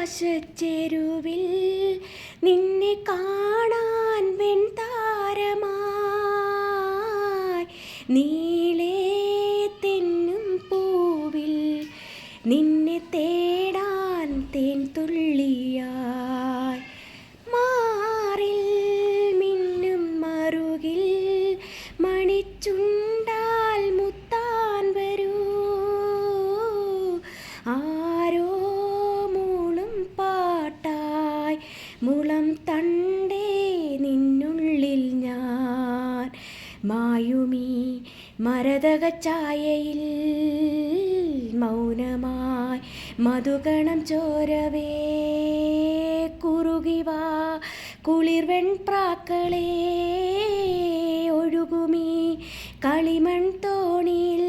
നീലാകാശച്ചെരുവിൽ നിന്നെ കാണാൻ വെൺതാരമായി നീളേ തെന്നും പൂവിൽ നിന്നെ തേടാൻ തേൻ തുള്ളിയായി മാറിൽ മിന്നും മറുകിൽ മണിച്ചുണ്ടാൽ മുത്താൻ വരൂ ആരോ മൂളും പാട്ടായി മുളം തണ്ടേ നിന്നുള്ളിൽ ഞാൻ മായുമീ മരതകച്ചായയിൽ മൗനമായി മധുകണം ചോരവേ കുറുകിവാ കുളിർവെൺപ്രാക്കളേ ഒഴുകുമീ കളിമൺ തോണിയിൽ